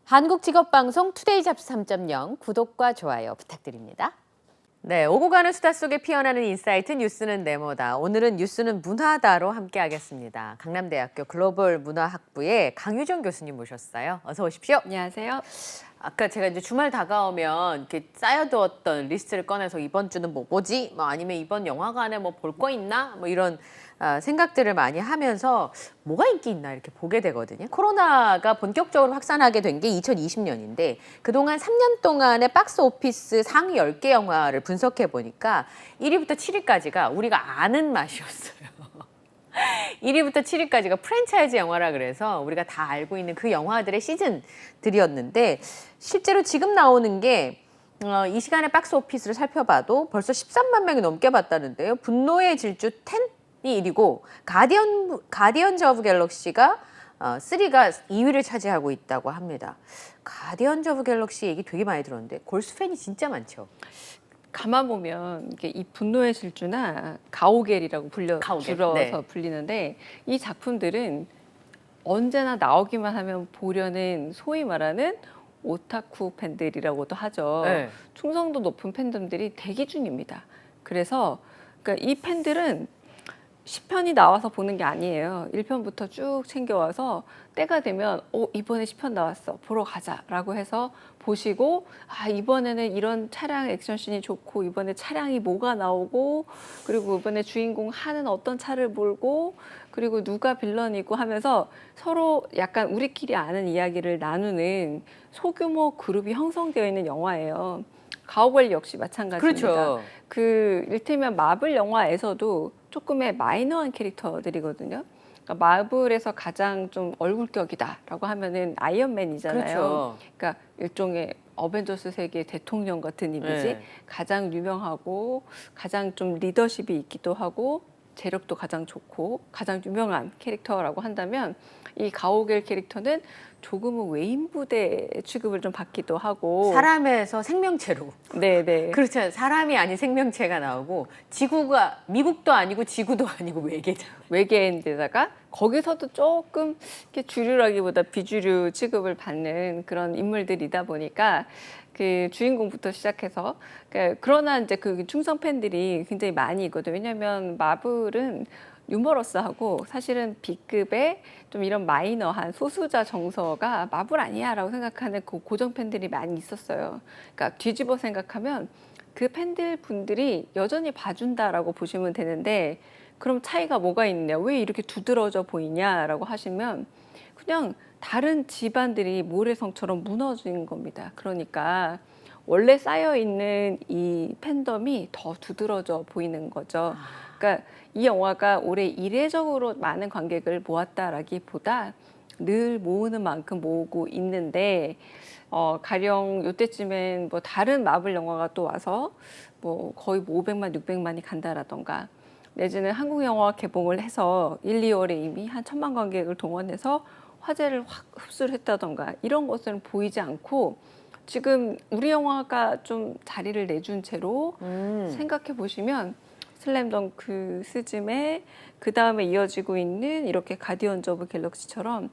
한국직업방송 투데이 잡스 3.0 구독과 좋아요 부탁드립니다. 네, 오고 가는 수다 속에 피어나는 인사이트 뉴스는 네모다. 오늘은 뉴스는 문화다로 함께하겠습니다. 강남대학교 글로벌 문화학부의 강유정 교수님 모셨어요. 어서 오십시오. 안녕하세요. 아까 제가 이제 주말 다가오면 이렇게 쌓여두었던 리스트를 꺼내서 이번 주는 뭐 뭐지? 뭐 아니면 이번 영화관에 뭐 볼 거 있나? 뭐 이런 생각들을 많이 하면서 뭐가 인기 있나 이렇게 보게 되거든요. 코로나가 본격적으로 확산하게 된 게 2020년인데 그동안 3년 동안의 박스 오피스 상위 10개 영화를 분석해 보니까 1위부터 7위까지가 우리가 아는 맛이었어요. 1위부터 7위까지가 프랜차이즈 영화라 그래서 우리가 다 알고 있는 그 영화들의 시즌들이었는데 실제로 지금 나오는 게 이 시간에 박스 오피스를 살펴봐도 벌써 13만 명이 넘게 봤다는데요. 분노의 질주 10이 1위고 가디언즈 오브 갤럭시가 3가 2위를 차지하고 있다고 합니다. 가디언즈 오브 갤럭시 얘기 되게 많이 들었는데 골수 팬이 진짜 많죠. 가만 보면 이게 이 분노의 질주나 가오갤이라고 줄여서 네. 불리는데 이 작품들은 언제나 나오기만 하면 보려는 소위 말하는 오타쿠 팬들이라고도 하죠. 네. 충성도 높은 팬덤들이 대기 중입니다. 그래서 그러니까 이 팬들은 10편이 나와서 보는 게 아니에요. 1편부터 쭉 챙겨와서 때가 되면 이번에 10편 나왔어. 보러 가자라고 해서 보시고 이번에는 이런 차량 액션씬이 좋고 이번에 차량이 뭐가 나오고 그리고 이번에 주인공 하는 어떤 차를 몰고 그리고 누가 빌런이고 하면서 서로 약간 우리끼리 아는 이야기를 나누는 소규모 그룹이 형성되어 있는 영화예요. 가오갤 역시 마찬가지입니다. 그렇죠. 그 일테면 마블 영화에서도 조금의 마이너한 캐릭터들이거든요. 그러니까 마블에서 가장 좀 얼굴격이다라고 하면은 아이언맨이잖아요. 그렇죠. 그러니까 일종의 어벤져스 세계의 대통령 같은 이미지, 네. 가장 유명하고 가장 좀 리더십이 있기도 하고 재력도 가장 좋고 가장 유명한 캐릭터라고 한다면 이 가오갤 캐릭터는 조금은 외인 부대 취급을 좀 받기도 하고 사람에서 생명체로. 네네. 그렇죠. 사람이 아닌 생명체가 나오고 지구가 미국도 아니고 지구도 아니고 외계잖아. 외계인데다가 거기서도 조금 이렇게 주류라기보다 비주류 취급을 받는 그런 인물들이다 보니까 그 주인공부터 시작해서 그러나 이제 그 충성 팬들이 굉장히 많이 있거든요. 왜냐하면 마블은 유머러스하고 사실은 B급의 좀 이런 마이너한 소수자 정서가 마블 아니야라고 생각하는 그 고정 팬들이 많이 있었어요. 그러니까 뒤집어 생각하면 그 팬들 분들이 여전히 봐준다라고 보시면 되는데 그럼 차이가 뭐가 있냐? 왜 이렇게 두드러져 보이냐라고 하시면 그냥 다른 집안들이 모래성처럼 무너진 겁니다. 그러니까 원래 쌓여 있는 이 팬덤이 더 두드러져 보이는 거죠. 그러니까 이 영화가 올해 이례적으로 많은 관객을 모았다라기보다 늘 모으는 만큼 모으고 있는데 가령 이때쯤엔 뭐 다른 마블 영화가 또 와서 뭐 거의 500만, 600만이 간다라던가 내지는 한국 영화 개봉을 해서 1, 2월에 이미 한 1000만 관객을 동원해서 화제를 확 흡수를 했다던가 이런 것은 보이지 않고 지금 우리 영화가 좀 자리를 내준 채로 생각해 보시면 슬램덩크, 스즈메, 그 다음에 이어지고 있는 이렇게 가디언즈 오브 갤럭시처럼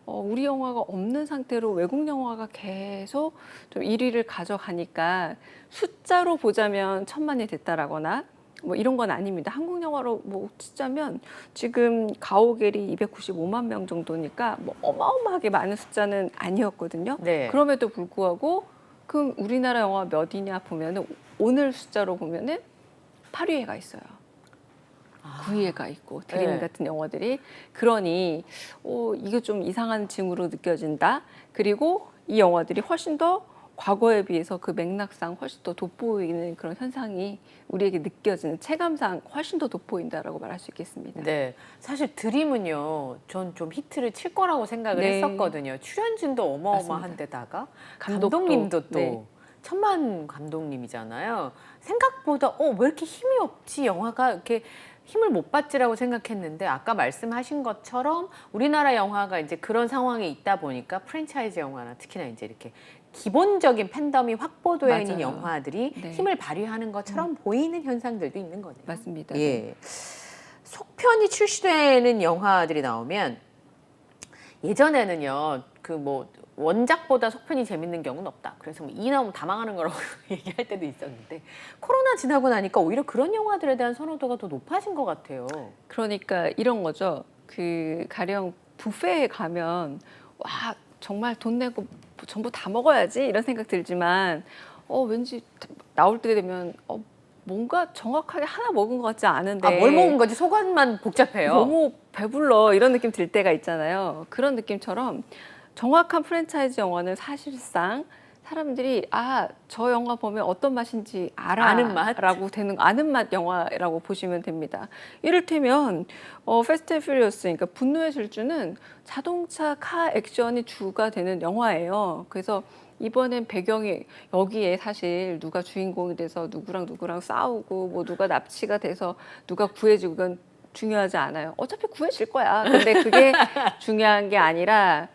우리 영화가 없는 상태로 외국 영화가 계속 좀 1위를 가져가니까 숫자로 보자면 1000만이 됐다라거나 뭐 이런 건 아닙니다. 한국 영화로 뭐 치자면 지금 가오갤이 295만 명 정도니까 뭐 어마어마하게 많은 숫자는 아니었거든요. 네. 그럼에도 불구하고 그럼 우리나라 영화 몇이냐 보면은 오늘 숫자로 보면은 8위에가 있어요. 9위에가 있고 드림 네. 같은 영화들이 그러니 이게 좀 이상한 징후로 느껴진다. 그리고 이 영화들이 훨씬 더 과거에 비해서 그 맥락상 훨씬 더 돋보이는 그런 현상이 우리에게 느껴지는 체감상 훨씬 더 돋보인다라고 말할 수 있겠습니다. 네, 사실 드림은요, 전 좀 히트를 칠 거라고 생각을 네. 했었거든요. 출연진도 어마어마한데다가 감독도, 감독님도 또 네. 천만 감독님이잖아요. 생각보다 왜 이렇게 힘이 없지 영화가 이렇게 힘을 못 받지라고 생각했는데 아까 말씀하신 것처럼 우리나라 영화가 이제 그런 상황에 있다 보니까 프랜차이즈 영화나 특히나 이제 이렇게 기본적인 팬덤이 확보되어 있는 맞아요. 영화들이 네. 힘을 발휘하는 것처럼 보이는 현상들도 있는 거네요. 맞습니다. 예. 속편이 출시되는 영화들이 나오면 예전에는요 그 뭐 원작보다 속편이 재밌는 경우는 없다. 그래서 뭐 이 나오면 다 망하는 거라고 얘기할 때도 있었는데 코로나 지나고 나니까 오히려 그런 영화들에 대한 선호도가 더 높아진 것 같아요. 그러니까 이런 거죠. 그 가령 뷔페에 가면 와 정말 돈 내고 전부 다 먹어야지 이런 생각 들지만 왠지 나올 때 되면 뭔가 정확하게 하나 먹은 것 같지 않은데 아, 뭘 먹은 거지 속안만 복잡해요. 너무 배불러 이런 느낌 들 때가 있잖아요. 그런 느낌처럼 정확한 프랜차이즈 영화는 사실상 사람들이 저 영화 보면 어떤 맛인지 아는 맛? 라고 되는 아는 맛 영화라고 보시면 됩니다. 이를테면 패스트 앤 퓨리어스 그러니까 분노의 질주는 자동차 카 액션이 주가 되는 영화예요. 그래서 이번엔 배경이 여기에 사실 누가 주인공이 돼서 누구랑 싸우고 뭐 누가 납치가 돼서 누가 구해지고 그건 중요하지 않아요. 어차피 구해질 거야. 근데 그게 중요한 게 아니라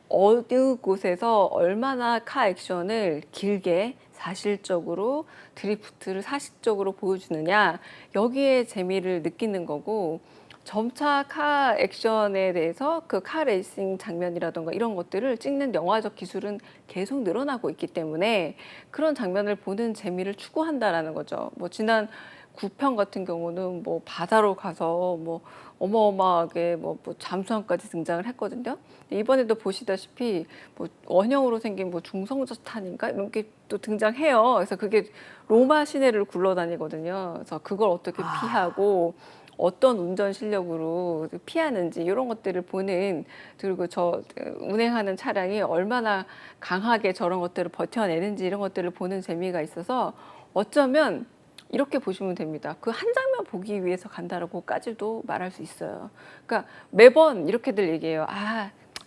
어느 곳에서 얼마나 카 액션을 길게 사실적으로 드리프트를 사실적으로 보여주느냐 여기에 재미를 느끼는 거고 점차 카 액션에 대해서 그 카 레이싱 장면이라던가 이런 것들을 찍는 영화적 기술은 계속 늘어나고 있기 때문에 그런 장면을 보는 재미를 추구한다라는 거죠. 뭐 지난 9편 같은 경우는 뭐 바다로 가서 뭐 어마어마하게 뭐 잠수함까지 등장을 했거든요. 이번에도 보시다시피 뭐 원형으로 생긴 뭐 중성자탄인가 이런 게 또 등장해요. 그래서 그게 로마 시내를 굴러다니거든요. 그래서 그걸 어떻게 피하고 어떤 운전 실력으로 피하는지 이런 것들을 보는 그리고 저 운행하는 차량이 얼마나 강하게 저런 것들을 버텨내는지 이런 것들을 보는 재미가 있어서 어쩌면 이렇게 보시면 됩니다. 그 한 장면 보기 위해서 간다라고까지도 말할 수 있어요. 그러니까 매번 이렇게들 얘기해요.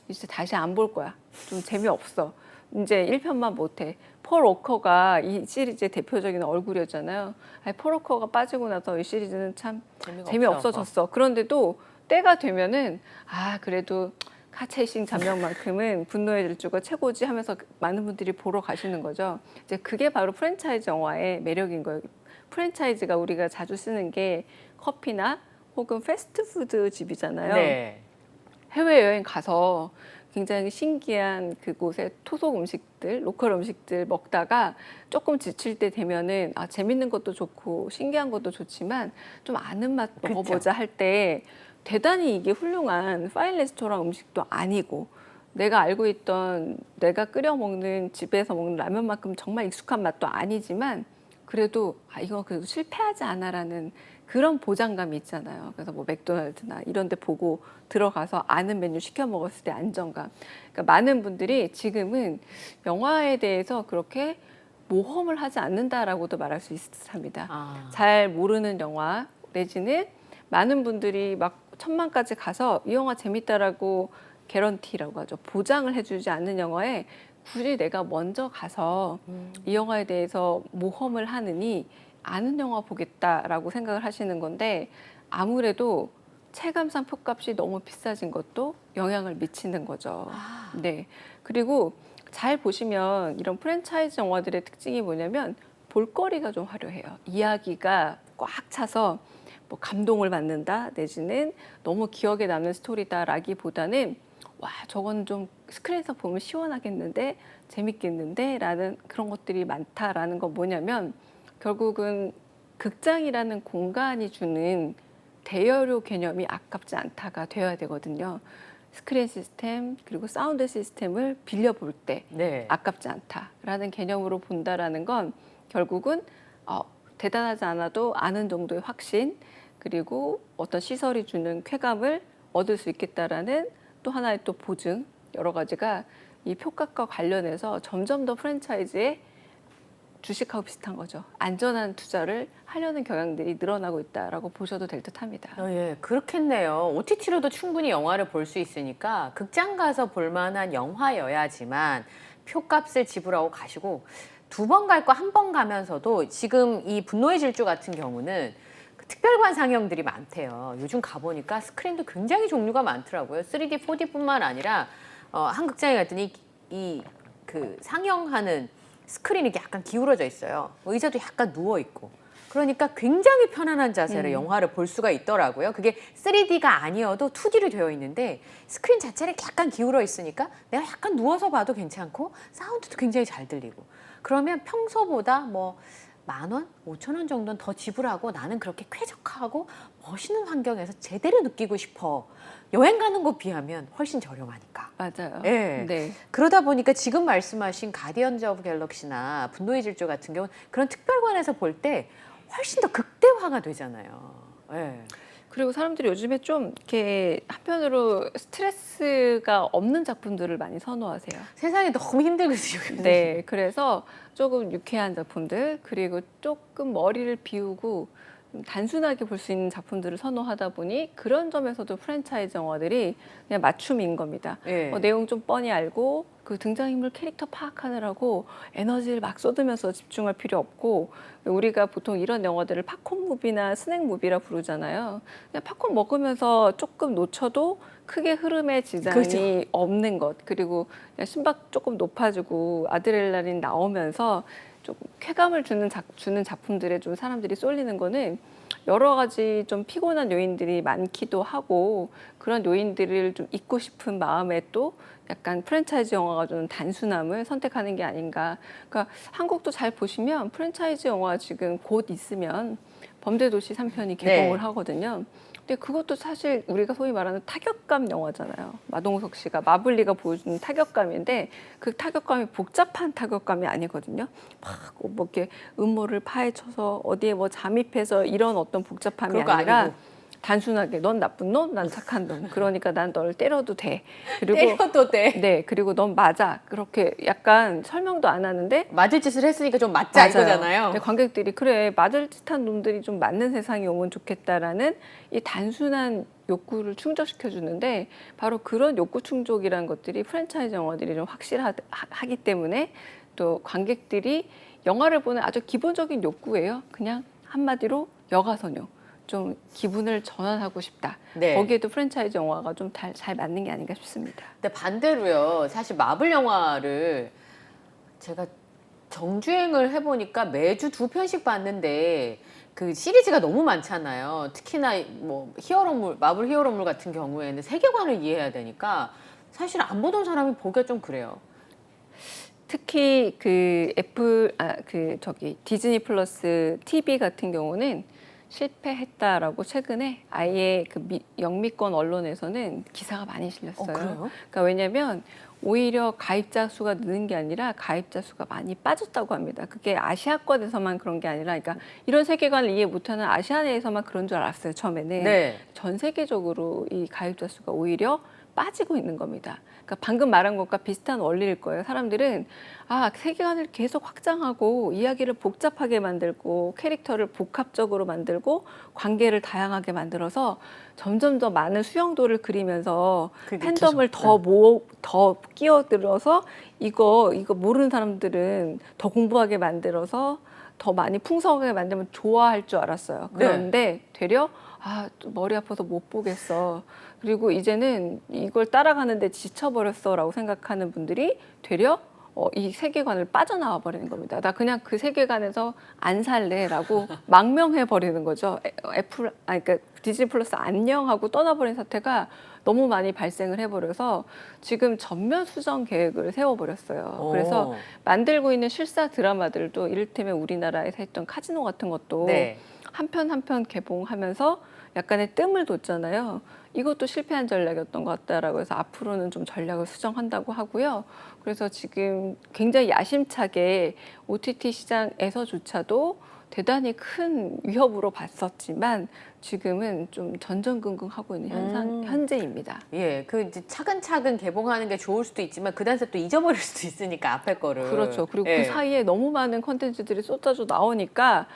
이제 다시 안 볼 거야. 좀 재미없어. 이제 1편만 못해. 폴 워커가 이 시리즈의 대표적인 얼굴이었잖아요. 폴 워커가 빠지고 나서 이 시리즈는 참 재미없어졌어. 그런데도 때가 되면은 그래도 카체이싱 장면만큼은 분노의 질주가 최고지 하면서 많은 분들이 보러 가시는 거죠. 이제 그게 바로 프랜차이즈 영화의 매력인 거예요. 프랜차이즈가 우리가 자주 쓰는 게 커피나 혹은 패스트푸드 집이잖아요. 네. 해외여행 가서 굉장히 신기한 그곳의 토속 음식들, 로컬 음식들 먹다가 조금 지칠 때 되면은 재밌는 것도 좋고 신기한 것도 좋지만 좀 아는 맛 먹어보자 할 때 대단히 이게 훌륭한 파인 레스토랑 음식도 아니고 내가 알고 있던 내가 끓여 먹는 집에서 먹는 라면만큼 정말 익숙한 맛도 아니지만 그래도 이건 그래도 실패하지 않아라는 그런 보장감이 있잖아요. 그래서 뭐 맥도날드나 이런 데 보고 들어가서 아는 메뉴 시켜 먹었을 때 안정감. 그러니까 많은 분들이 지금은 영화에 대해서 그렇게 모험을 하지 않는다라고도 말할 수 있습니다. 잘 모르는 영화 내지는 많은 분들이 막 천만까지 가서 이 영화 재밌다라고 개런티라고 하죠. 보장을 해주지 않는 영화에 굳이 내가 먼저 가서 이 영화에 대해서 모험을 하느니 아는 영화 보겠다라고 생각을 하시는 건데 아무래도 체감상 표값이 너무 비싸진 것도 영향을 미치는 거죠. 네. 그리고 잘 보시면 이런 프랜차이즈 영화들의 특징이 뭐냐면 볼거리가 좀 화려해요. 이야기가 꽉 차서 뭐 감동을 받는다 내지는 너무 기억에 남는 스토리다라기보다는 저건 좀 스크린에서 보면 시원하겠는데 재밌겠는데 라는 그런 것들이 많다라는 건 뭐냐면 결국은 극장이라는 공간이 주는 대여료 개념이 아깝지 않다가 되어야 되거든요. 스크린 시스템 그리고 사운드 시스템을 빌려볼 때 아깝지 않다라는 개념으로 본다라는 건 결국은 대단하지 않아도 아는 정도의 확신 그리고 어떤 시설이 주는 쾌감을 얻을 수 있겠다라는 또 하나의 또 보증 여러 가지가 이 표값과 관련해서 점점 더 프랜차이즈에 주식하고 비슷한 거죠. 안전한 투자를 하려는 경향들이 늘어나고 있다라고 보셔도 될 듯합니다. 예, 그렇겠네요. OTT로도 충분히 영화를 볼 수 있으니까 극장 가서 볼 만한 영화여야지만 표값을 지불하고 가시고 2번 갈 거 1번 가면서도 지금 이 분노의 질주 같은 경우는 그 특별관 상영들이 많대요. 요즘 가보니까 스크린도 굉장히 종류가 많더라고요. 3D, 4D뿐만 아니라 한 극장에 갔더니 이 그 상영하는 스크린이 이렇게 약간 기울어져 있어요. 의자도 약간 누워 있고 그러니까 굉장히 편안한 자세로 영화를 볼 수가 있더라고요. 그게 3D가 아니어도 2D로 되어 있는데 스크린 자체를 약간 기울어 있으니까 내가 약간 누워서 봐도 괜찮고 사운드도 굉장히 잘 들리고 그러면 평소보다 뭐 10,000원, 5,000원 정도는 더 지불하고 나는 그렇게 쾌적하고 멋있는 환경에서 제대로 느끼고 싶어. 여행 가는 거 비하면 훨씬 저렴하니까. 맞아요. 예. 네. 그러다 보니까 지금 말씀하신 가디언즈 오브 갤럭시나 분노의 질주 같은 경우는 그런 특별관에서 볼 때 훨씬 더 극대화가 되잖아요. 예. 그리고 사람들이 요즘에 좀 이렇게 한편으로 스트레스가 없는 작품들을 많이 선호하세요. 세상이 너무 힘들거든요. 네, 그래서 조금 유쾌한 작품들 그리고 조금 머리를 비우고 좀 단순하게 볼 수 있는 작품들을 선호하다 보니 그런 점에서도 프랜차이즈 영화들이 그냥 맞춤인 겁니다. 예. 내용 좀 뻔히 알고 그 등장인물 캐릭터 파악하느라고 에너지를 막 쏟으면서 집중할 필요 없고 우리가 보통 이런 영화들을 팝콘 무비나 스낵 무비라 부르잖아요. 그냥 팝콘 먹으면서 조금 놓쳐도 크게 흐름에 지장이 그렇죠. 없는 것 그리고 그냥 심박 조금 높아지고 아드레날린 나오면서 좀 쾌감을 주는 작품들에 좀 사람들이 쏠리는 거는 여러 가지 좀 피곤한 요인들이 많기도 하고 그런 요인들을 좀 잊고 싶은 마음에 또 약간 프랜차이즈 영화가 주는 단순함을 선택하는 게 아닌가. 그러니까 한국도 잘 보시면 프랜차이즈 영화 지금 곧 있으면 범죄도시 3편이 개봉을 네. 하거든요. 근데 그것도 사실 우리가 소위 말하는 타격감 영화잖아요. 마동석 씨가 마블리가 보여주는 타격감인데 그 타격감이 복잡한 타격감이 아니거든요. 막 뭐 이렇게 음모를 파헤쳐서 어디에 뭐 잠입해서 이런 어떤 복잡함이 그런 거 아니라 아니고. 단순하게 넌 나쁜 놈, 난 착한 놈. 그러니까 난 너를 때려도 돼. 그리고 때려도 돼. 네, 그리고 넌 맞아. 그렇게 약간 설명도 안 하는데 맞을 짓을 했으니까 좀 맞자 이거잖아요. 근데 관객들이 그래 맞을 듯한 놈들이 좀 맞는 세상이 오면 좋겠다라는 이 단순한 욕구를 충족시켜 주는데 바로 그런 욕구 충족이라는 것들이 프랜차이즈 영화들이 좀 확실하기 때문에 또 관객들이 영화를 보는 아주 기본적인 욕구예요. 그냥 한마디로 여가선용. 좀 기분을 전환하고 싶다. 네. 거기에도 프랜차이즈 영화가 좀 잘 맞는 게 아닌가 싶습니다. 근데 반대로요. 사실 마블 영화를 제가 정주행을 해보니까 매주 2편씩 봤는데 그 시리즈가 너무 많잖아요. 특히나 뭐 히어로물, 마블 히어로물 같은 경우에는 세계관을 이해해야 되니까 사실 안 보던 사람이 보기가 좀 그래요. 특히 그 디즈니 플러스 TV 같은 경우는 실패했다라고 최근에 아예 그 영미권 언론에서는 기사가 많이 실렸어요. 그래요? 그러니까 왜냐하면 오히려 가입자 수가 느는 게 아니라 가입자 수가 많이 빠졌다고 합니다. 그게 아시아권에서만 그런 게 아니라, 그러니까 이런 세계관을 이해 못하는 아시아 내에서만 그런 줄 알았어요. 처음에는. 네. 전 세계적으로 이 가입자 수가 오히려 빠지고 있는 겁니다. 그러니까 방금 말한 것과 비슷한 원리일 거예요. 사람들은 세계관을 계속 확장하고 이야기를 복잡하게 만들고 캐릭터를 복합적으로 만들고 관계를 다양하게 만들어서 점점 더 많은 수용도를 그리면서 팬덤을 더 끼어들어서 이거 모르는 사람들은 더 공부하게 만들어서 더 많이 풍성하게 만들면 좋아할 줄 알았어요. 그런데 되려 또 머리 아파서 못 보겠어. 그리고 이제는 이걸 따라가는데 지쳐버렸어라고 생각하는 분들이 되려 이 세계관을 빠져나와 버리는 겁니다. 나 그냥 그 세계관에서 안 살래라고 망명해 버리는 거죠. 그러니까 디즈니 플러스 안녕하고 떠나버린 사태가 너무 많이 발생을 해버려서 지금 전면 수정 계획을 세워버렸어요. 그래서 만들고 있는 실사 드라마들도 이를테면 우리나라에서 했던 카지노 같은 것도 네. 한 편 한 편 개봉하면서 약간의 뜸을 뒀잖아요. 이것도 실패한 전략이었던 것 같다라고 해서 앞으로는 좀 전략을 수정한다고 하고요. 그래서 지금 굉장히 야심차게 OTT 시장에서조차도 대단히 큰 위협으로 봤었지만 지금은 좀 전전긍긍하고 있는 현재입니다. 예, 그 이제 차근차근 개봉하는 게 좋을 수도 있지만 그 단서 또 잊어버릴 수도 있으니까 앞에 거를. 그렇죠. 그리고 예. 그 사이에 너무 많은 콘텐츠들이 쏟아져 나오니까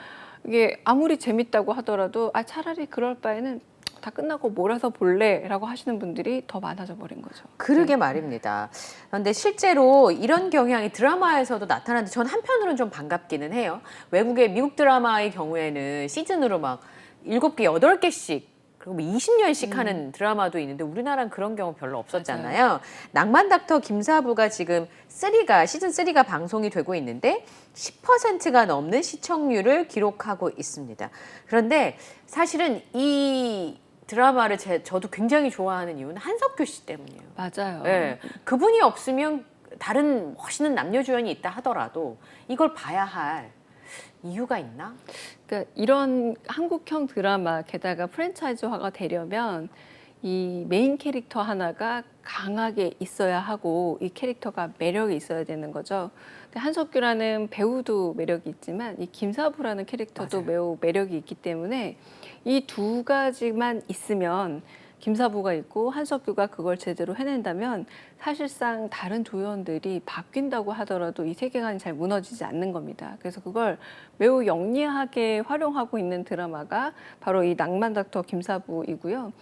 이게 아무리 재밌다고 하더라도 차라리 그럴 바에는 다 끝나고 몰아서 볼래라고 하시는 분들이 더 많아져 버린 거죠. 그러게 말입니다. 그런데 실제로 이런 경향이 드라마에서도 나타나는데 전 한편으로는 좀 반갑기는 해요. 외국의 미국 드라마의 경우에는 시즌으로 막 7개, 8개씩 그리고 뭐 20년씩 하는 드라마도 있는데 우리나라는 그런 경우 별로 없었잖아요. 낭만 닥터 김사부가 지금 시즌 3가 방송이 되고 있는데 10%가 넘는 시청률을 기록하고 있습니다. 그런데 사실은 이 드라마를 저도 굉장히 좋아하는 이유는 한석규 씨 때문이에요. 맞아요. 네, 그분이 없으면 다른 멋있는 남녀 주연이 있다 하더라도 이걸 봐야 할 이유가 있나? 그러니까 이런 한국형 드라마 게다가 프랜차이즈화가 되려면 이 메인 캐릭터 하나가 강하게 있어야 하고 이 캐릭터가 매력이 있어야 되는 거죠. 근데 한석규라는 배우도 매력이 있지만 이 김사부라는 캐릭터도 맞아요. 매우 매력이 있기 때문에 이 두 가지만 있으면 김사부가 있고 한석규가 그걸 제대로 해낸다면 사실상 다른 조연들이 바뀐다고 하더라도 이 세계관이 잘 무너지지 않는 겁니다. 그래서 그걸 매우 영리하게 활용하고 있는 드라마가 바로 이 낭만 닥터 김사부이고요.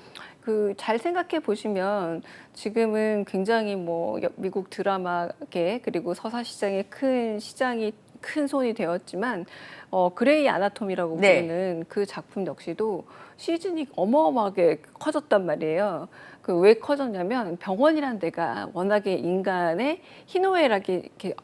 그 잘 생각해 보시면 지금은 굉장히 뭐 미국 드라마계 그리고 서사 시장의 큰 손이 되었지만 그레이 아나토미라고 네. 부르는 그 작품 역시도 시즌이 어마어마하게 커졌단 말이에요. 그 왜 커졌냐면 병원이라는 데가 워낙에 인간의 희노애락이 이렇게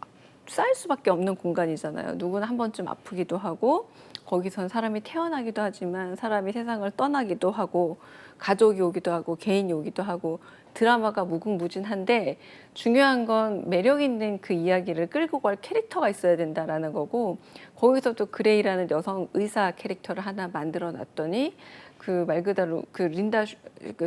쌓일 수밖에 없는 공간이잖아요. 누구나 한 번쯤 아프기도 하고 거기선 사람이 태어나기도 하지만 사람이 세상을 떠나기도 하고 가족이 오기도 하고 개인이 오기도 하고 드라마가 무궁무진한데 중요한 건 매력 있는 그 이야기를 끌고 갈 캐릭터가 있어야 된다라는 거고 거기서 또 그레이라는 여성 의사 캐릭터를 하나 만들어 놨더니 그 말 그대로 그 린다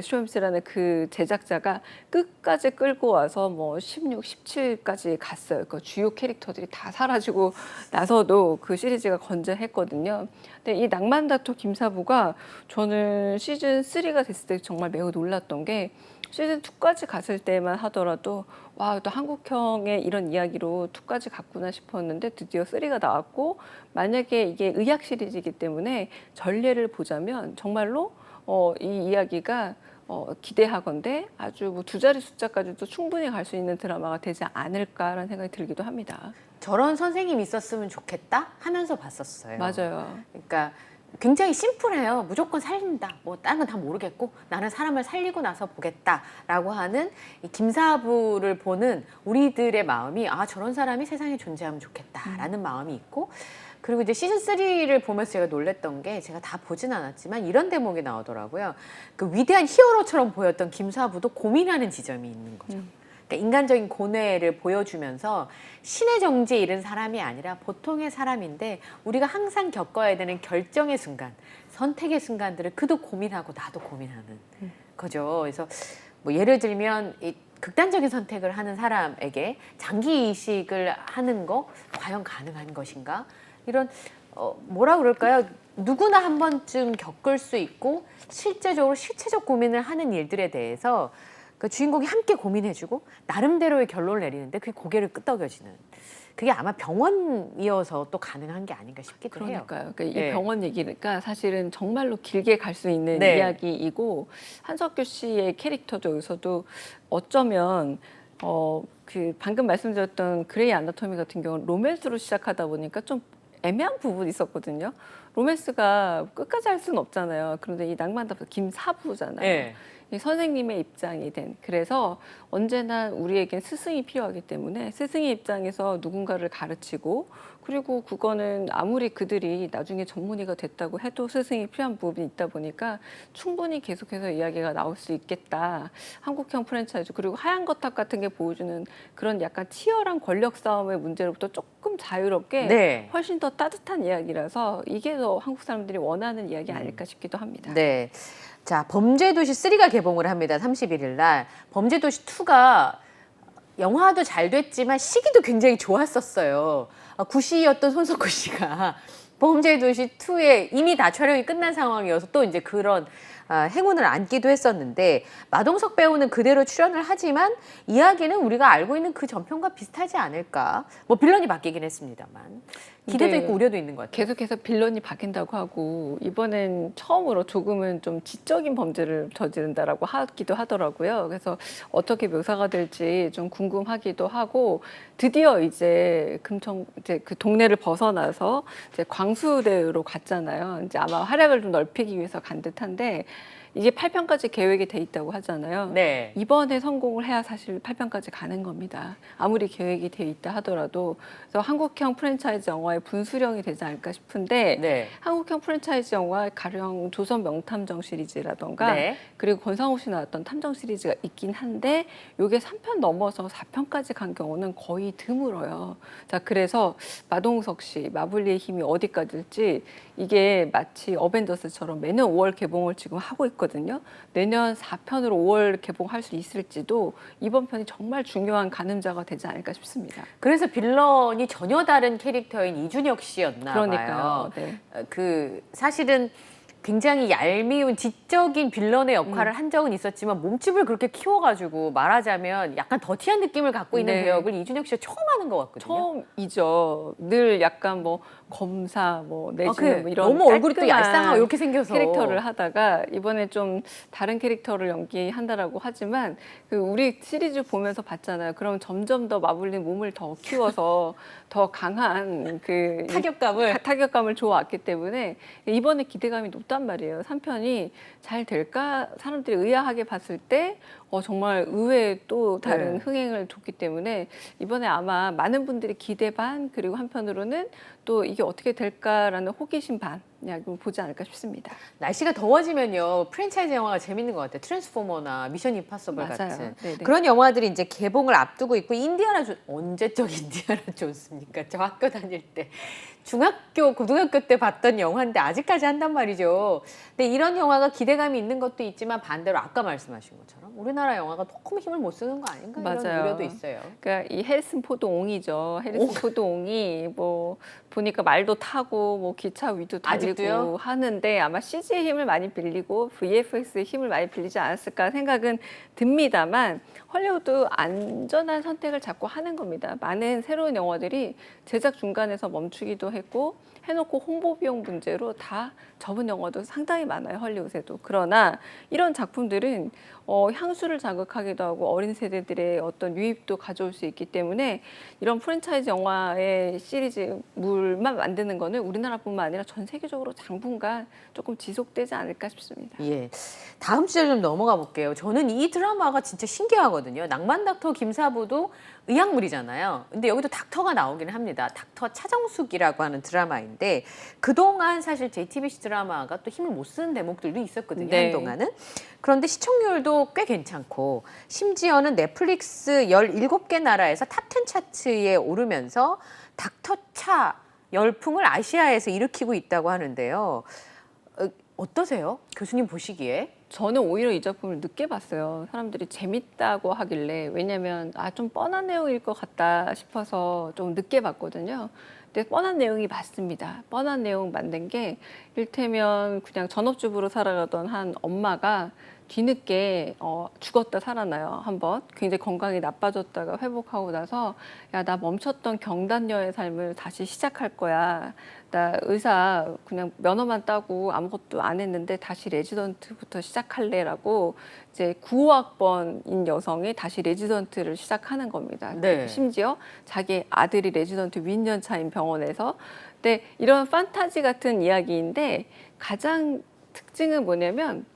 쇼엠스라는 그 제작자가 끝까지 끌고 와서 뭐 16, 17까지 갔어요. 그 주요 캐릭터들이 다 사라지고 나서도 그 시리즈가 건재했거든요. 근데 이 낭만 닥터 김사부가 저는 시즌 3가 됐을 때 정말 매우 놀랐던 게 시즌 2까지 갔을 때만 하더라도 와, 또 한국형의 이런 이야기로 2까지 갔구나 싶었는데 드디어 3가 나왔고 만약에 이게 의학 시리즈이기 때문에 전례를 보자면 정말로 이 이야기가 기대하건대 아주 뭐 두 자리 숫자까지도 충분히 갈 수 있는 드라마가 되지 않을까라는 생각이 들기도 합니다. 저런 선생님 있었으면 좋겠다 하면서 봤었어요. 맞아요. 그러니까 굉장히 심플해요. 무조건 살린다. 뭐 다른 건 다 모르겠고 나는 사람을 살리고 나서 보겠다라고 하는 이 김사부를 보는 우리들의 마음이 아 저런 사람이 세상에 존재하면 좋겠다라는 마음이 있고 그리고 이제 시즌 3를 보면서 제가 놀랬던 게 제가 다 보진 않았지만 이런 대목이 나오더라고요. 그 위대한 히어로처럼 보였던 김사부도 고민하는 지점이 있는 거죠. 그러니까 인간적인 고뇌를 보여주면서 신의 정지에 이른 사람이 아니라 보통의 사람인데 우리가 항상 겪어야 되는 결정의 순간, 선택의 순간들을 그도 고민하고 나도 고민하는 거죠. 그래서 뭐 예를 들면 이 극단적인 선택을 하는 사람에게 장기 이식을 하는 거 과연 가능한 것인가? 이런 뭐라 그럴까요? 누구나 한 번쯤 겪을 수 있고 실제적으로 실체적 고민을 하는 일들에 대해서 그 주인공이 함께 고민해주고 나름대로의 결론을 내리는데 그게 고개를 끄덕여지는 그게 아마 병원이어서 또 가능한 게 아닌가 싶기도 해요. 그러니까요. 그러니까 네. 이 병원 얘기니까 사실은 정말로 길게 갈 수 있는 네. 이야기이고 한석규 씨의 캐릭터도 여기서도 어쩌면 그 방금 말씀드렸던 그레이 아나토미 같은 경우는 로맨스로 시작하다 보니까 좀 애매한 부분이 있었거든요. 로맨스가 끝까지 할 수는 없잖아요. 그런데 이 낭만답터 김사부잖아요. 네. 이 선생님의 입장이 된 그래서 언제나 우리에겐 스승이 필요하기 때문에 스승의 입장에서 누군가를 가르치고 그리고 그거는 아무리 그들이 나중에 전문의가 됐다고 해도 스승이 필요한 부분이 있다 보니까 충분히 계속해서 이야기가 나올 수 있겠다. 한국형 프랜차이즈 그리고 하얀 거탑 같은 게 보여주는 그런 약간 치열한 권력 싸움의 문제로부터 조금 자유롭게 네. 훨씬 더 따뜻한 이야기라서 이게 더 한국 사람들이 원하는 이야기 아닐까 싶기도 합니다. 네. 자, 범죄도시 3가 개봉을 합니다. 31일 날. 범죄도시 2가 영화도 잘 됐지만 시기도 굉장히 좋았었어요. 구시였던 손석구 씨가 범죄도시 2에 이미 다 촬영이 끝난 상황이어서 또 이제 그런 행운을 안기도 했었는데 마동석 배우는 그대로 출연을 하지만 이야기는 우리가 알고 있는 그 전편과 비슷하지 않을까. 뭐 빌런이 바뀌긴 했습니다만 기대도 네. 있고 우려도 있는 것 같아요. 계속해서 빌런이 바뀐다고 하고 이번엔 처음으로 조금은 좀 지적인 범죄를 저지른다라고 하기도 하더라고요. 그래서 어떻게 묘사가 될지 좀 궁금하기도 하고 드디어 이제 그 동네를 벗어나서 이제 광수대로 갔잖아요. 이제 아마 활약을 좀 넓히기 위해서 간 듯한데 이게 8편까지 계획이 돼 있다고 하잖아요. 네. 이번에 성공을 해야 사실 8편까지 가는 겁니다. 아무리 계획이 돼 있다 하더라도. 그래서 한국형 프랜차이즈 영화의 분수령이 되지 않을까 싶은데 네. 한국형 프랜차이즈 영화 가령 조선 명탐정 시리즈라던가 네. 그리고 권상우 씨 나왔던 탐정 시리즈가 있긴 한데 요게 3편 넘어서 4편까지 간 경우는 거의 드물어요. 자, 그래서 마동석 씨 마블리의 힘이 어디까지일지 이게 마치 어벤져스처럼 매년 5월 개봉을 지금 하고 있거든요. 내년 4편으로 5월 개봉할 수 있을지도 이번 편이 정말 중요한 가늠자가 되지 않을까 싶습니다. 그래서 빌런이 전혀 다른 캐릭터인 이준혁 씨였나 그러니까요. 봐요. 네. 그 사실은 굉장히 얄미운 지적인 빌런의 역할을 한 적은 있었지만 몸집을 그렇게 키워가지고 말하자면 약간 더티한 느낌을 갖고 있는 네. 배역을 이준혁 씨가 처음 하는 것 같거든요. 처음이죠. 늘 약간 뭐 검사 뭐 내지는 뭐 이런 너무 얼굴이 또 깔끔한 얄쌍하고 이렇게 생겨서 캐릭터를 하다가 이번에 좀 다른 캐릭터를 연기한다라고 하지만 그 우리 시리즈 보면서 봤잖아요. 그럼 점점 더 마블링 몸을 더 키워서 더 강한 그 타격감을 줘왔기 때문에 이번에 기대감이 높단 말이에요. 3편이 잘 될까? 사람들이 의아하게 봤을 때 정말 의외의 또 다른 네. 흥행을 줬기 때문에 이번에 아마 많은 분들이 기대 반 그리고 한편으로는 또 이게 어떻게 될까라는 호기심 반 보지 않을까 싶습니다. 날씨가 더워지면요 프랜차이즈 영화가 재밌는 것 같아요. 트랜스포머나 미션 임파서블 맞아요. 같은 네네. 그런 영화들이 이제 개봉을 앞두고 있고 언제적 인디아나 존스입니까? 저 학교 다닐 때 중학교 고등학교 때 봤던 영화인데 아직까지 한단 말이죠. 근데 이런 영화가 기대감이 있는 것도 있지만 반대로 아까 말씀하신 것처럼 우리나라 영화가 조금 힘을 못 쓰는 거 아닌가 이런 맞아요. 우려도 있어요. 그러니까 이 해리슨 포드 옹이죠. 해리슨 포드 옹이 뭐 보니까 말도 타고 뭐 기차 위도 달리고 아직도요? 하는데 아마 CG의 힘을 많이 빌리고 VFX의 힘을 많이 빌리지 않았을까 생각은 듭니다만 헐리우드 안전한 선택을 자꾸 하는 겁니다. 많은 새로운 영화들이 제작 중간에서 멈추기도 했고 해놓고 홍보 비용 문제로 다 접은 영화도 상당히 많아요. 헐리우드에도. 그러나 이런 작품들은 향수를 자극하기도 하고 어린 세대들의 어떤 유입도 가져올 수 있기 때문에 이런 프랜차이즈 영화의 시리즈물만 만드는 거는 우리나라뿐만 아니라 전 세계적으로 당분간 조금 지속되지 않을까 싶습니다. 예. 다음 주제 좀 넘어가 볼게요. 저는 이 드라마가 진짜 신기하거든요. 낭만 닥터 김사부도 의학물이잖아요. 근데 여기도 닥터가 나오긴 합니다. 닥터 차정숙이라고 하는 드라마인데 그동안 사실 JTBC 드라마가 또 힘을 못 쓰는 대목들도 있었거든요. 네. 한동안은. 그런데 시청률도 꽤 괜찮고 심지어는 넷플릭스 17개 나라에서 탑10 차트에 오르면서 닥터차 열풍을 아시아에서 일으키고 있다고 하는데요. 어떠세요? 교수님 보시기에? 저는 오히려 이 작품을 늦게 봤어요. 사람들이 재밌다고 하길래 왜냐면 좀 뻔한 내용일 것 같다 싶어서 좀 늦게 봤거든요. 근데 뻔한 내용이 맞습니다. 뻔한 내용 만든 게 일테면 그냥 전업주부로 살아가던 한 엄마가 뒤늦게 죽었다 살아나요. 한번 굉장히 건강이 나빠졌다가 회복하고 나서 야, 나 멈췄던 경단녀의 삶을 다시 시작할 거야. 나 의사 그냥 면허만 따고 아무것도 안 했는데 다시 레지던트부터 시작할래라고 이제 9학번인 여성이 다시 레지던트를 시작하는 겁니다. 네. 심지어 자기 아들이 레지던트 윈년차인 병원에서. 근데 이런 판타지 같은 이야기인데 가장 특징은 뭐냐면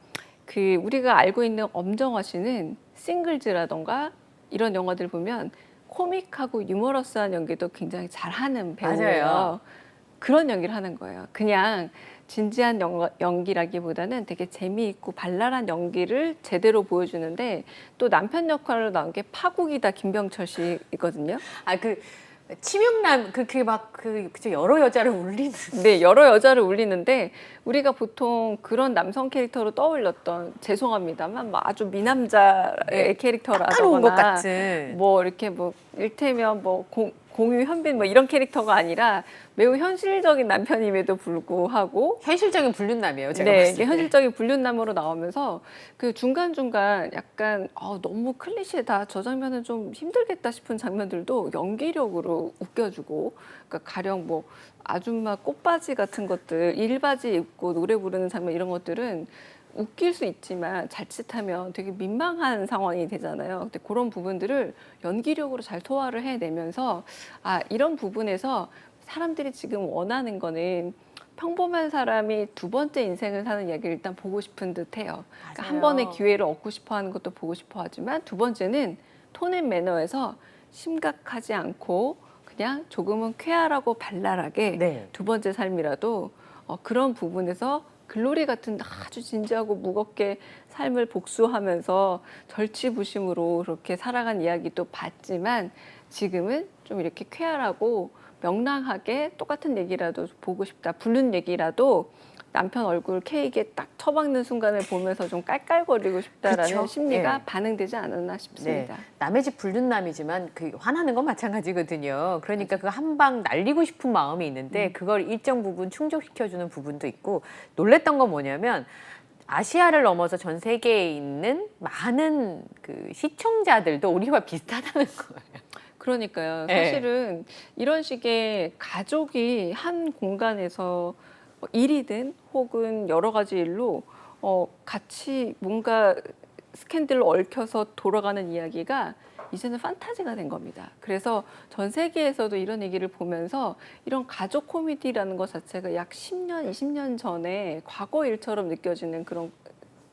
그 우리가 알고 있는 엄정화 씨는 싱글즈라던가 이런 영화들 보면 코믹하고 유머러스한 연기도 굉장히 잘하는 배우예요. 맞아요. 그런 연기를 하는 거예요. 그냥 진지한 연기라기보다는 되게 재미있고 발랄한 연기를 제대로 보여주는데 또 남편 역할로 나온 게 파국이다 김병철 씨거든요. 치명남 그쵸 여러 여자를 울리는 네, 여러 여자를 울리는데 우리가 보통 그런 남성 캐릭터로 떠올렸던 죄송합니다만 뭐 아주 미남자의 따가운 것 캐릭터라거나 같은. 뭐 이렇게 뭐 일테면 뭐 공유 현빈 뭐 이런 캐릭터가 아니라 매우 현실적인 남편임에도 불구하고 현실적인 불륜남이에요. 제가 네, 봤을 이게 때. 현실적인 불륜남으로 나오면서 그 중간중간 약간 너무 클리셰다. 저 장면은 좀 힘들겠다 싶은 장면들도 연기력으로 웃겨주고 그러니까 가령 뭐 아줌마 꽃바지 같은 것들 일바지 입고 노래 부르는 장면 이런 것들은 웃길 수 있지만 자칫하면 되게 민망한 상황이 되잖아요. 근데 그런 부분들을 연기력으로 잘 소화를 해내면서 이런 부분에서 사람들이 지금 원하는 거는 평범한 사람이 두 번째 인생을 사는 이야기를 일단 보고 싶은 듯해요. 그러니까 한 맞아요. 번의 기회를 얻고 싶어하는 것도 보고 싶어하지만 두 번째는 톤앤 매너에서 심각하지 않고 그냥 조금은 쾌활하고 발랄하게 네. 두 번째 삶이라도 그런 부분에서 글로리 같은 아주 진지하고 무겁게 삶을 복수하면서 절치부심으로 그렇게 살아간 이야기도 봤지만 지금은 좀 이렇게 쾌활하고 명랑하게 똑같은 얘기라도 보고 싶다. 불륜 얘기라도 남편 얼굴 케이크에 딱 처박는 순간을 보면서 좀 깔깔거리고 싶다라는 그쵸? 심리가 예. 반응되지 않았나 네. 싶습니다. 남의 집 불륜남이지만 그 화나는 건 마찬가지거든요. 그러니까 그 한 방 날리고 싶은 마음이 있는데 그걸 일정 부분 충족시켜주는 부분도 있고 놀랬던 건 뭐냐면 아시아를 넘어서 전 세계에 있는 많은 그 시청자들도 우리와 비슷하다는 거예요. 그러니까요. 네. 사실은 이런 식의 가족이 한 공간에서 일이든 혹은 여러 가지 일로 같이 뭔가 스캔들로 얽혀서 돌아가는 이야기가 이제는 판타지가 된 겁니다. 그래서 전 세계에서도 이런 얘기를 보면서 이런 가족 코미디라는 것 자체가 약 10년, 20년 전에 과거 일처럼 느껴지는 그런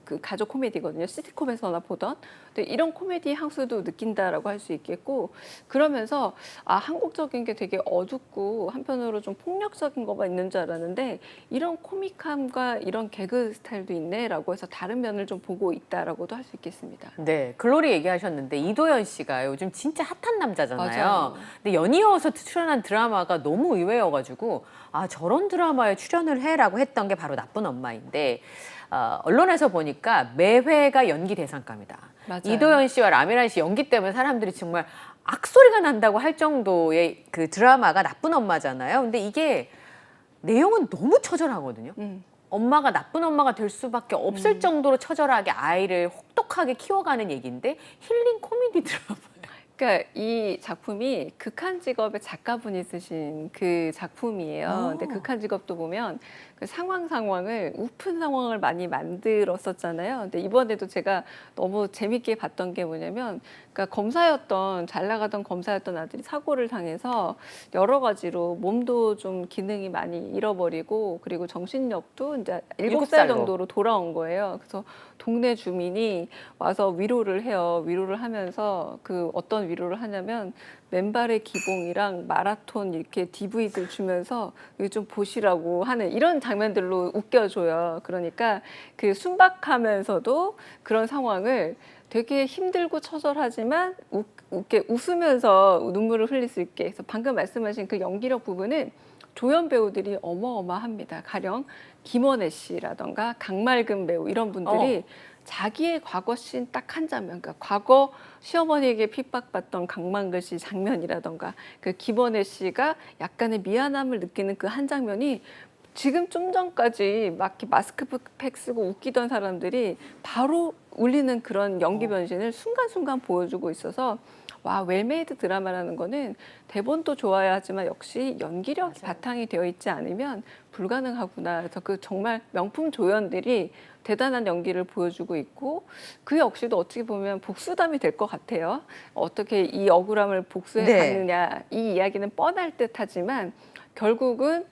그 가족 코미디거든요. 시트콤에서나 보던. 근데 이런 코미디 향수도 느낀다라고 할 수 있겠고 그러면서 한국적인 게 되게 어둡고 한편으로 좀 폭력적인 거가 있는 줄 알았는데 이런 코믹함과 이런 개그 스타일도 있네라고 해서 다른 면을 좀 보고 있다라고도 할 수 있겠습니다. 네, 글로리 얘기하셨는데 이도현 씨가 요즘 진짜 핫한 남자잖아요. 맞아요. 근데 연이어서 출연한 드라마가 너무 의외여가지고 저런 드라마에 출연을 해라고 했던 게 바로 나쁜 엄마인데 언론에서 보니까 매회가 연기 대상감이다. 맞아요. 이도현 씨와 라미란 씨 연기 때문에 사람들이 정말 악소리가 난다고 할 정도의 그 드라마가 나쁜 엄마잖아요. 근데 이게 내용은 너무 처절하거든요. 엄마가 나쁜 엄마가 될 수밖에 없을 정도로 처절하게 아이를 혹독하게 키워가는 얘기인데 힐링 코미디 드라마. 그러니까 이 작품이 극한 직업의 작가분이 쓰신 그 작품이에요. 근데 극한 직업도 보면 그 상황을 우픈 상황을 많이 만들었었잖아요. 근데 이번에도 제가 너무 재밌게 봤던 게 뭐냐면 그러니까 잘 나가던 검사였던 아들이 사고를 당해서 여러 가지로 몸도 좀 기능이 많이 잃어버리고 그리고 정신력도 이제 7살 살로. 정도로 돌아온 거예요. 그래서 동네 주민이 와서 위로를 해요. 위로를 하면서 그 어떤 위로를 하냐면 맨발의 기봉이랑 마라톤 이렇게 DVD를 주면서 이거 좀 보시라고 하는 이런 장면들로 웃겨줘요. 그러니까 그 순박하면서도 그런 상황을 되게 힘들고 처절하지만 이렇게 웃으면서 눈물을 흘릴 수 있게 해서 방금 말씀하신 그 연기력 부분은 조연 배우들이 어마어마합니다. 가령 김원혜 씨라던가 강말금 배우 이런 분들이 자기의 과거 씬 딱 한 장면, 그러니까 과거 시어머니에게 핍박받던 강만글 씨 장면이라던가 그 김원혜 씨가 약간의 미안함을 느끼는 그 한 장면이 지금 좀 전까지 막 이렇게 마스크팩 쓰고 웃기던 사람들이 바로 울리는 그런 연기 변신을 순간순간 보여주고 있어서 와, 웰메이드 드라마라는 거는 대본도 좋아야 하지만 역시 연기력이 바탕이 되어 있지 않으면 불가능하구나. 그래서 그 정말 명품 조연들이 대단한 연기를 보여주고 있고 그 역시도 어떻게 보면 복수담이 될 것 같아요. 어떻게 이 억울함을 복수해 네. 가느냐 이 이야기는 뻔할 듯하지만 결국은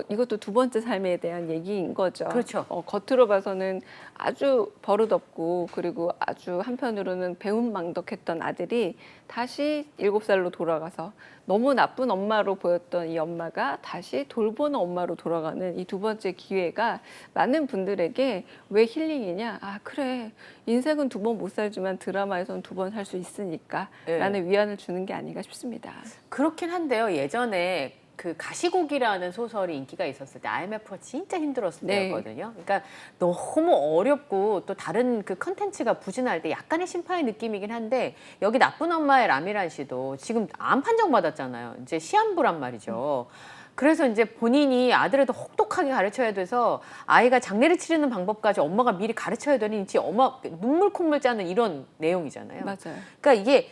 이것도 두 번째 삶에 대한 얘기인 거죠. 그렇죠. 겉으로 봐서는 아주 버릇없고 그리고 아주 한편으로는 배은망덕했던 아들이 다시 7살로 돌아가서 너무 나쁜 엄마로 보였던 이 엄마가 다시 돌보는 엄마로 돌아가는 이 두 번째 기회가 많은 분들에게 왜 힐링이냐? 그래. 인생은 두 번 못 살지만 드라마에서는 두 번 살 수 있으니까 네. 라는 위안을 주는 게 아닌가 싶습니다. 그렇긴 한데요. 예전에 그 가시고기라는 소설이 인기가 있었을 때 IMF가 진짜 힘들었을 네. 때였거든요. 그러니까 너무 어렵고 또 다른 그 컨텐츠가 부진할 때 약간의 심파의 느낌이긴 한데 여기 나쁜 엄마의 라미란 씨도 지금 암 판정 받았잖아요. 이제 시한부란 말이죠. 그래서 이제 본인이 아들을 더 혹독하게 가르쳐야 돼서 아이가 장례를 치르는 방법까지 엄마가 미리 가르쳐야 되니 진짜 눈물 콧물 짜는 이런 내용이잖아요. 맞아요. 그러니까 이게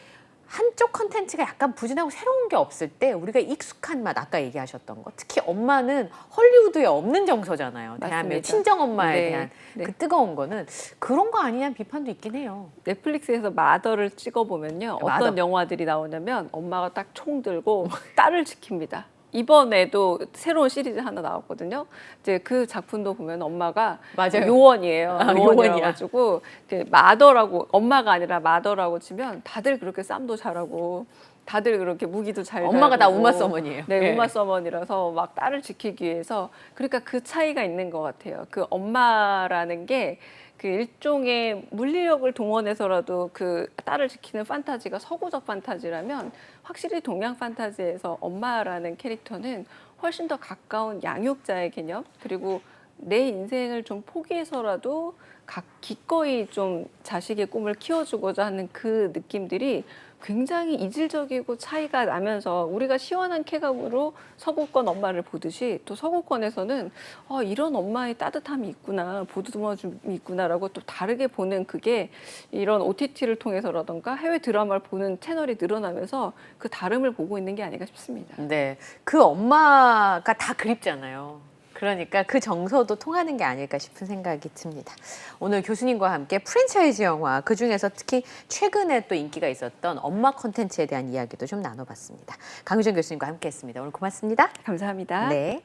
한쪽 컨텐츠가 약간 부진하고 새로운 게 없을 때 우리가 익숙한 맛 아까 얘기하셨던 거 특히 엄마는 헐리우드에 없는 정서잖아요. 대한민국 맞습니다. 친정 엄마에 네, 대한 네. 그 뜨거운 거는 그런 거 아니냐는 비판도 있긴 해요. 넷플릭스에서 마더를 찍어보면요. 마더. 어떤 영화들이 나오냐면 엄마가 딱 총 들고 딸을 지킵니다. 이번에도 새로운 시리즈 하나 나왔거든요. 이제 그 작품도 보면 엄마가 맞아요. 요원이에요. 아, 요원이어가지고 마더라고, 엄마가 아니라 마더라고 치면 다들 그렇게 쌈도 잘하고 다들 그렇게 무기도 잘 엄마가 다 다루고. 우마 서머니예요. 네, 예. 우마 서머니라서 막 딸을 지키기 위해서, 그러니까 그 차이가 있는 것 같아요. 그 엄마라는 게 그 일종의 물리력을 동원해서라도 그 딸을 지키는 판타지가 서구적 판타지라면, 확실히 동양 판타지에서 엄마라는 캐릭터는 훨씬 더 가까운 양육자의 개념, 그리고 내 인생을 좀 포기해서라도 기꺼이 좀 자식의 꿈을 키워주고자 하는 그 느낌들이 굉장히 이질적이고 차이가 나면서, 우리가 시원한 쾌감으로 서구권 엄마를 보듯이 또 서구권에서는 이런 엄마의 따뜻함이 있구나, 보듬어줌이 있구나라고 또 다르게 보는, 그게 이런 OTT를 통해서라던가 해외 드라마를 보는 채널이 늘어나면서 그 다름을 보고 있는 게 아닌가 싶습니다. 네, 그 엄마가 다 그립잖아요. 그러니까 그 정서도 통하는 게 아닐까 싶은 생각이 듭니다. 오늘 교수님과 함께 프랜차이즈 영화, 그중에서 특히 최근에 또 인기가 있었던 엄마 콘텐츠에 대한 이야기도 좀 나눠봤습니다. 강유정 교수님과 함께했습니다. 오늘 고맙습니다. 감사합니다. 네.